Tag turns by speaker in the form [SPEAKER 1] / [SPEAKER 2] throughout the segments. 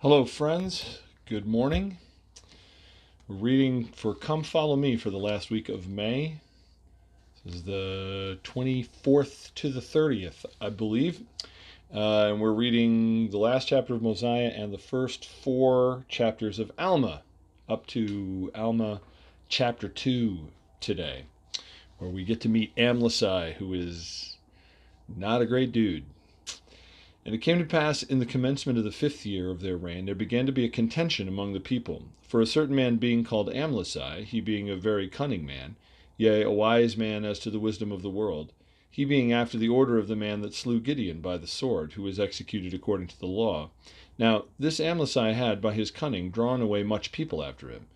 [SPEAKER 1] Hello, friends. Good morning. We're reading for Come Follow Me for the last week of May. This is the 24th to the 30th, I believe. And we're reading the last chapter of Mosiah and the first four chapters of Alma, up to Alma chapter 2 today, where we get to meet Amlici, who is not a great dude. And it came to pass in the commencement of the 5th year of their reign, there began to be a contention among the people. For a certain man being called Amlici, he being a very cunning man, yea, a wise man as to the wisdom of the world, he being after the order of the man that slew Gideon by the sword, who was executed according to the law. Now this Amlici had by his cunning drawn away much people after him,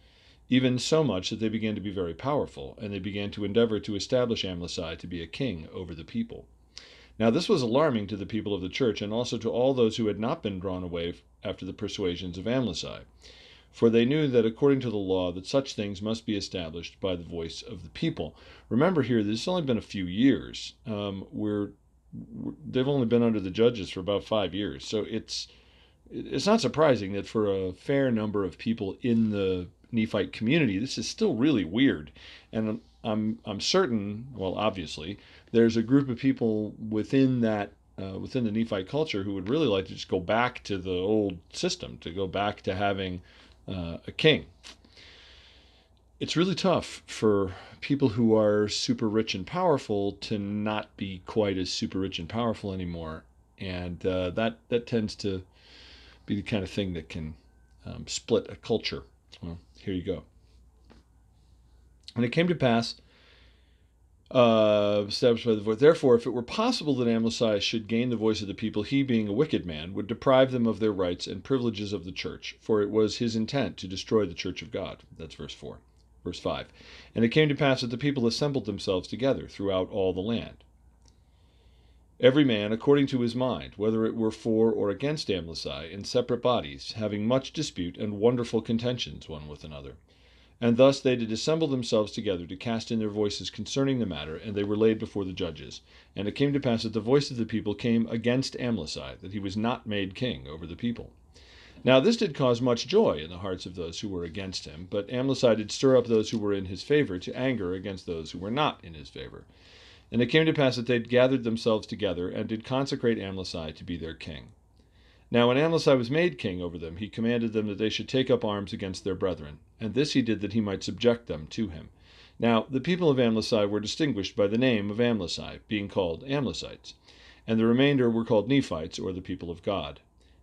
[SPEAKER 1] even so much that they began to be very powerful, and they began to endeavor to establish Amlici to be a king over the people. Now this was alarming to the people of the church, and also to all those who had not been drawn away after the persuasions of Amlici. For they knew that according to the law that such things must be established by the voice of the people. Remember here, this has only been a few years. They've only been under the judges for about 5 years. So it's not surprising that for a fair number of people in the Nephite community, this is still really weird. And I'm certain, well, obviously, there's a group of people within the Nephite culture who would really like to just go back to the old system, to go back to having a king. It's really tough for people who are super rich and powerful to not be quite as super rich and powerful anymore, and that tends to be the kind of thing that can split a culture. Well, here you go. And it came to pass, established by the voice. Therefore, if it were possible that Amlici should gain the voice of the people, he, being a wicked man, would deprive them of their rights and privileges of the church, for it was his intent to destroy the church of God. That's verse 4. Verse 5. And it came to pass that the people assembled themselves together throughout all the land, every man according to his mind, whether it were for or against Amlici, in separate bodies, having much dispute and wonderful contentions one with another. And thus they did assemble themselves together to cast in their voices concerning the matter, and they were laid before the judges. And it came to pass that the voice of the people came against Amlici, that he was not made king over the people. Now this did cause much joy in the hearts of those who were against him, but Amlici did stir up those who were in his favor to anger against those who were not in his favor. And it came to pass that they gathered themselves together, and did consecrate Amlici to be their king. Now when Amlici was made king over them, he commanded them that they should take up arms against their brethren, and this he did that he might subject them to him. Now the people of Amlici were distinguished by the name of Amlici, being called Amlicites, and the remainder were called Nephites, or the people of God.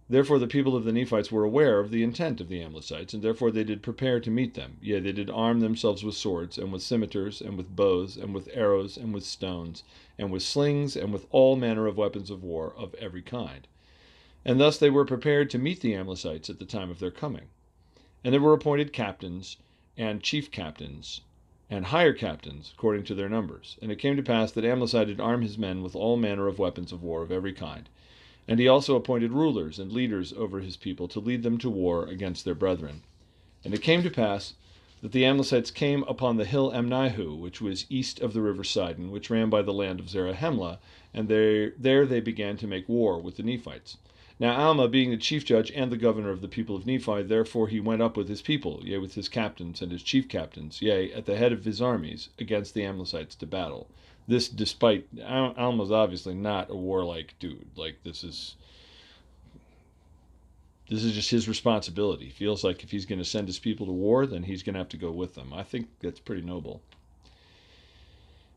[SPEAKER 1] Therefore the people of the Nephites were aware of the intent of the Amlicites, and therefore they did prepare to meet them. Yea, they did arm themselves with swords, and with scimitars, and with bows, and with arrows, and with stones, and with slings, and with all manner of weapons of war of every kind. And thus they were prepared to meet the Amlicites at the time of their coming. And there were appointed captains, and chief captains, and higher captains, according to their numbers. And it came to pass that Amlici did arm his men with all manner of weapons of war of every kind. And he also appointed rulers and leaders over his people to lead them to war against their brethren. And it came to pass that the Amlicites came upon the hill Amnihu, which was east of the river Sidon, which ran by the land of Zarahemla, and there they began to make war with the Nephites. Now Alma, being the chief judge and the governor of the people of Nephi, therefore he went up with his people, yea, with his captains and his chief captains, yea, at the head of his armies, against the Amlicites to battle. This despite Alma's obviously not a warlike dude. Like this is just his responsibility. He feels like if he's going to send his people to war, then he's going to have to go with them. I think that's pretty noble.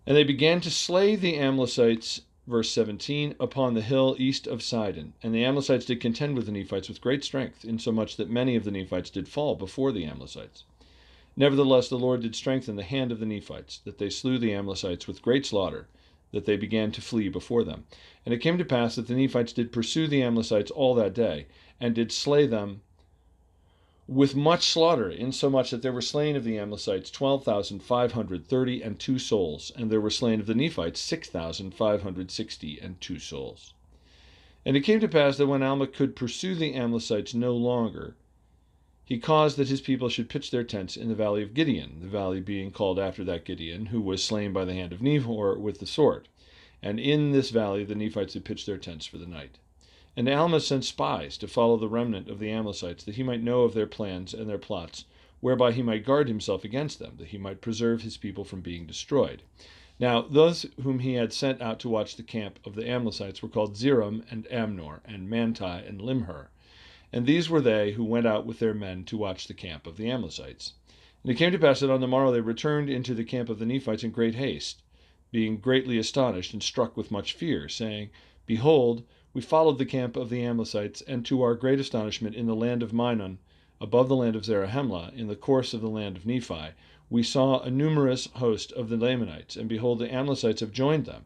[SPEAKER 1] And they began to slay the Amlicites, verse 17, upon the hill east of Sidon. And the Amlicites did contend with the Nephites with great strength, insomuch that many of the Nephites did fall before the Amlicites. Nevertheless, the Lord did strengthen the hand of the Nephites, that they slew the Amlicites with great slaughter, that they began to flee before them. And it came to pass that the Nephites did pursue the Amlicites all that day, and did slay them with much slaughter, insomuch that there were slain of the Amlicites 12,532 souls, and there were slain of the Nephites 6,562 souls. And it came to pass that when Alma could pursue the Amlicites no longer, he caused that his people should pitch their tents in the valley of Gideon, the valley being called after that Gideon, who was slain by the hand of Nehor with the sword. And in this valley the Nephites had pitched their tents for the night. And Alma sent spies to follow the remnant of the Amlicites, that he might know of their plans and their plots, whereby he might guard himself against them, that he might preserve his people from being destroyed. Now, those whom he had sent out to watch the camp of the Amlicites were called Zeram and Amnor and Manti and Limher. And these were they who went out with their men to watch the camp of the Amlicites. And it came to pass that on the morrow they returned into the camp of the Nephites in great haste, being greatly astonished and struck with much fear, saying, Behold, we followed the camp of the Amlicites, and to our great astonishment, in the land of Minon, above the land of Zarahemla, in the course of the land of Nephi, we saw a numerous host of the Lamanites, and behold, the Amlicites have joined them.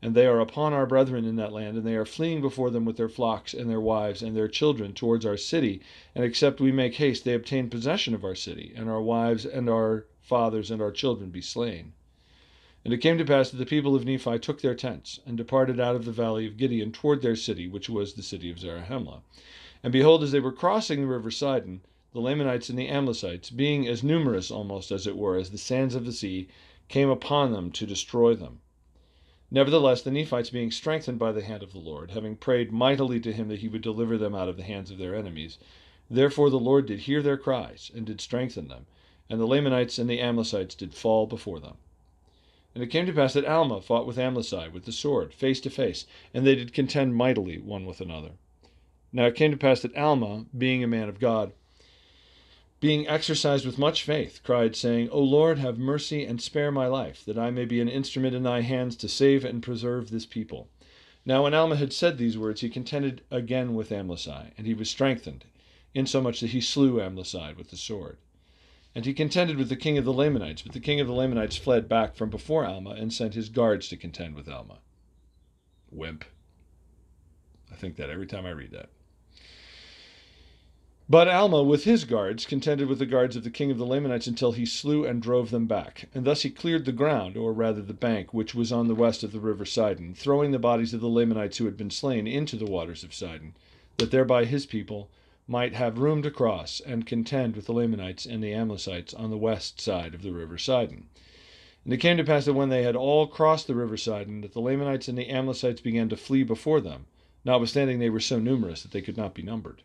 [SPEAKER 1] And they are upon our brethren in that land, and they are fleeing before them with their flocks and their wives and their children towards our city. And except we make haste, they obtain possession of our city, and our wives and our fathers and our children be slain. And it came to pass that the people of Nephi took their tents, and departed out of the valley of Gideon toward their city, which was the city of Zarahemla. And behold, as they were crossing the river Sidon, the Lamanites and the Amlicites, being as numerous almost, as it were, as the sands of the sea, came upon them to destroy them. Nevertheless, the Nephites, being strengthened by the hand of the Lord, having prayed mightily to him that he would deliver them out of the hands of their enemies, therefore the Lord did hear their cries, and did strengthen them, and the Lamanites and the Amlicites did fall before them. And it came to pass that Alma fought with Amlici with the sword, face to face, and they did contend mightily one with another. Now it came to pass that Alma, being a man of God, being exercised with much faith, cried, saying, O Lord, have mercy and spare my life, that I may be an instrument in thy hands to save and preserve this people. Now when Alma had said these words, he contended again with Amlici, and he was strengthened, insomuch that he slew Amlici with the sword. And he contended with the king of the Lamanites, but the king of the Lamanites fled back from before Alma, and sent his guards to contend with Alma. Wimp. I think that every time I read that. But Alma, with his guards, contended with the guards of the king of the Lamanites until he slew and drove them back. And thus he cleared the ground, or rather the bank, which was on the west of the river Sidon, throwing the bodies of the Lamanites who had been slain into the waters of Sidon, that thereby his people might have room to cross and contend with the Lamanites and the Amlicites on the west side of the river Sidon. And it came to pass that when they had all crossed the river Sidon, that the Lamanites and the Amlicites began to flee before them, notwithstanding they were so numerous that they could not be numbered.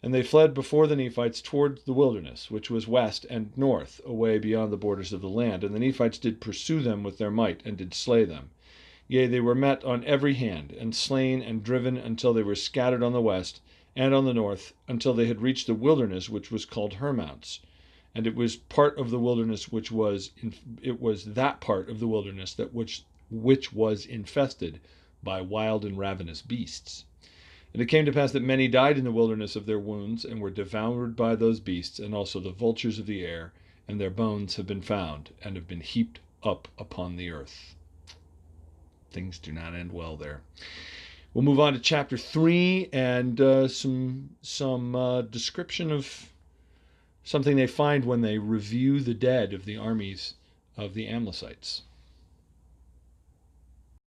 [SPEAKER 1] And they fled before the Nephites toward the wilderness, which was west and north, away beyond the borders of the land. And the Nephites did pursue them with their might, and did slay them. Yea, they were met on every hand, and slain and driven until they were scattered on the west and on the north, until they had reached the wilderness, which was called Hermounts. And it was part of the wilderness it was that part of the wilderness that which was infested by wild and ravenous beasts. And it came to pass that many died in the wilderness of their wounds, and were devoured by those beasts, and also the vultures of the air, and their bones have been found, and have been heaped up upon the earth. Things do not end well there. We'll move on to chapter 3, and some description of something they find when they review the dead of the armies of the Amlicites.